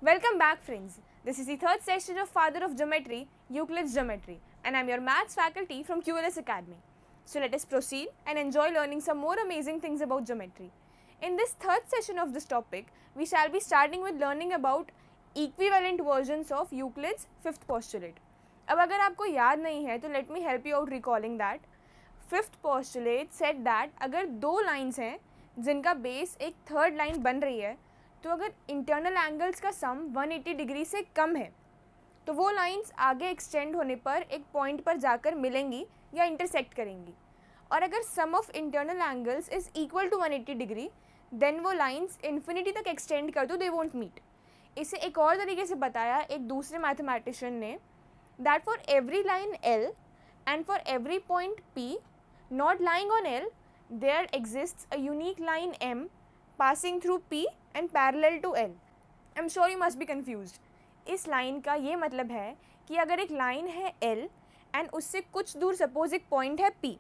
Welcome back, friends. This is the third session of Father of Geometry, Euclid's Geometry, and I'm your maths faculty from QLS Academy. So let us proceed and enjoy learning some more amazing things about geometry. In this third session of this topic, we shall be starting with learning about equivalent versions of Euclid's fifth postulate. अब अगर आपको याद नहीं है तो let me help you out recalling that. Fifth postulate said that अगर दो lines हैं जिनका बेस एक थर्ड लाइन बन रही है तो अगर इंटरनल एंगल्स का सम 180 डिग्री से कम है तो वो लाइंस आगे एक्सटेंड होने पर एक पॉइंट पर जाकर मिलेंगी या इंटरसेक्ट करेंगी, और अगर sum of internal angles is equal to 180 degree then वो लाइंस इन्फिनिटी तक एक्सटेंड कर दो, दे वोंट मीट. इसे एक और तरीके से बताया एक दूसरे मैथमेटिशियन ने, that for every line L and for every point P not lying on L there exists a unique line M passing through P and parallel to L. I'm sure you must be confused. इस line का ये मतलब है कि अगर एक line है L and उससे कुछ दूर सपोज एक पॉइंट है P,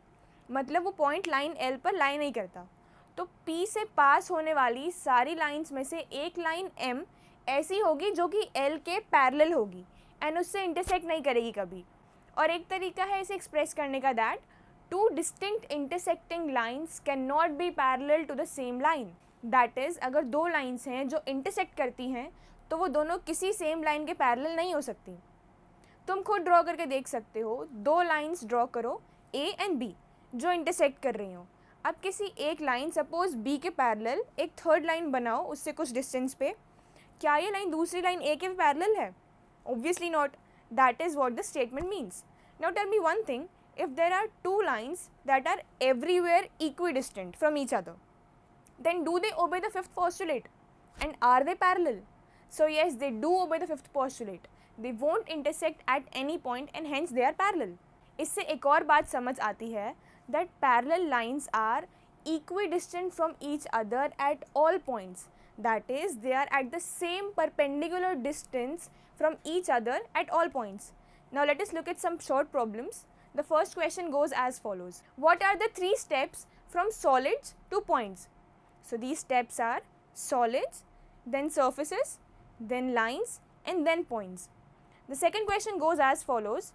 मतलब वो पॉइंट लाइन L पर लाई नहीं करता, तो P से पास होने वाली सारी लाइंस में से एक लाइन M ऐसी होगी जो कि L के पैरेलल होगी एंड उससे इंटरसेक्ट नहीं करेगी कभी. और एक तरीका है इसे एक्सप्रेस करने का, that two distinct intersecting lines can not be parallel to the same line. That is अगर दो लाइंस हैं जो इंटरसेक्ट करती हैं तो वो दोनों किसी सेम लाइन के पैरेलल नहीं हो सकती. तुम खुद ड्रॉ करके देख सकते हो, दो लाइंस ड्रॉ करो A एंड B जो इंटरसेक्ट कर रही हो. अब किसी एक लाइन सपोज B के पैरेलल एक थर्ड लाइन बनाओ उससे कुछ डिस्टेंस पे, क्या ये लाइन दूसरी लाइन A के पैरेलल है? Obviously not. That is what the statement means. Now tell me one thing, if there are two lines that are everywhere equidistant from each other, then do they obey the fifth postulate? And are they parallel? So yes, they do obey the fifth postulate. They won't intersect at any point and hence they are parallel. इससे एक और बात समझ आती है that parallel lines are equidistant from each other at all points. That is, they are at the same perpendicular distance from each other at all points. Now let us look at some short problems. The first question goes as follows. What are the three steps from solids to points? So these steps are solids, then surfaces, then lines and then points. The second question goes as follows.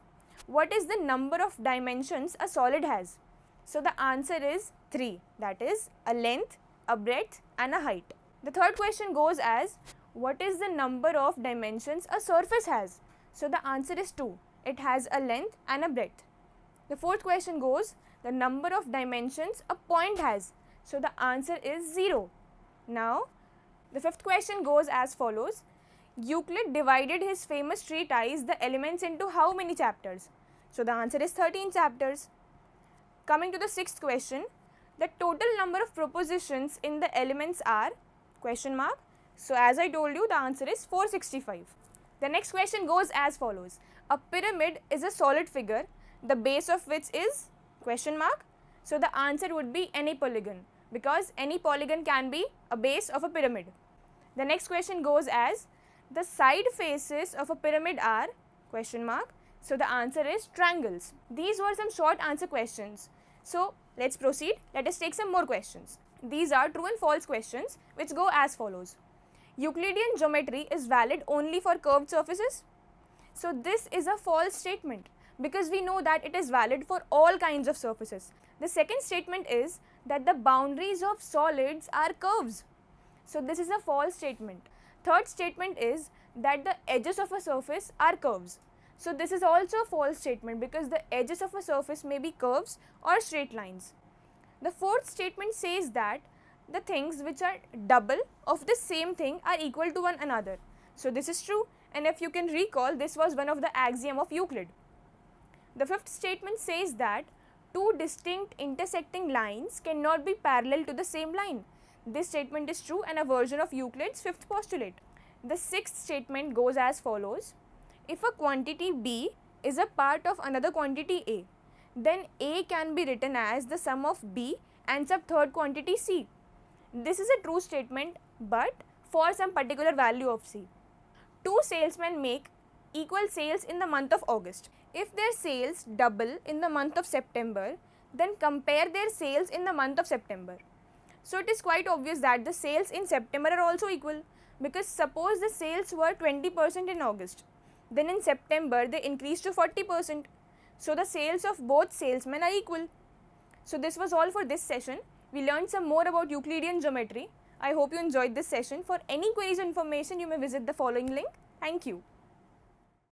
What is the number of dimensions a solid has? So the answer is 3, that is a length, a breadth and a height. The third question goes as, what is the number of dimensions a surface has? So the answer is 2, it has a length and a breadth. The fourth question goes, the number of dimensions a point has. So the answer is 0. Now, the fifth question goes as follows. Euclid divided his famous treatise, The Elements, into how many chapters? So the answer is 13 chapters. Coming to the sixth question, the total number of propositions in the Elements are question mark. So as I told you, the answer is 465. The next question goes as follows. A pyramid is a solid figure, the base of which is question mark. So the answer would be any polygon, because any polygon can be a base of a pyramid. The next question goes as, the side faces of a pyramid are question mark. So the answer is triangles. These were some short answer questions. So let's proceed. Let us take some more questions. These are true and false questions which go as follows. Euclidean geometry is valid only for curved surfaces. So this is a false statement because we know that it is valid for all kinds of surfaces. The second statement is that the boundaries of solids are curves. So this is a false statement. Third statement is that the edges of a surface are curves. So this is also a false statement because the edges of a surface may be curves or straight lines. The fourth statement says that the things which are double of the same thing are equal to one another. So this is true, and if you can recall, this was one of the axiom of Euclid. The fifth statement says that two distinct intersecting lines cannot be parallel to the same line. This statement is true and a version of Euclid's fifth postulate. The sixth statement goes as follows. If a quantity B is a part of another quantity A, then A can be written as the sum of B and some third quantity C. This is a true statement, but for some particular value of C. Two salesmen make equal sales in the month of August. If their sales double in the month of September, then compare their sales in the month of September. So it is quite obvious that the sales in September are also equal, Because suppose the sales were 20% in August, then in September they increased to 40%. So the sales of both salesmen are equal. So this was all for this session. We learned some more about Euclidean geometry. I hope you enjoyed this session. For any queries or information, you may visit the following link. Thank you.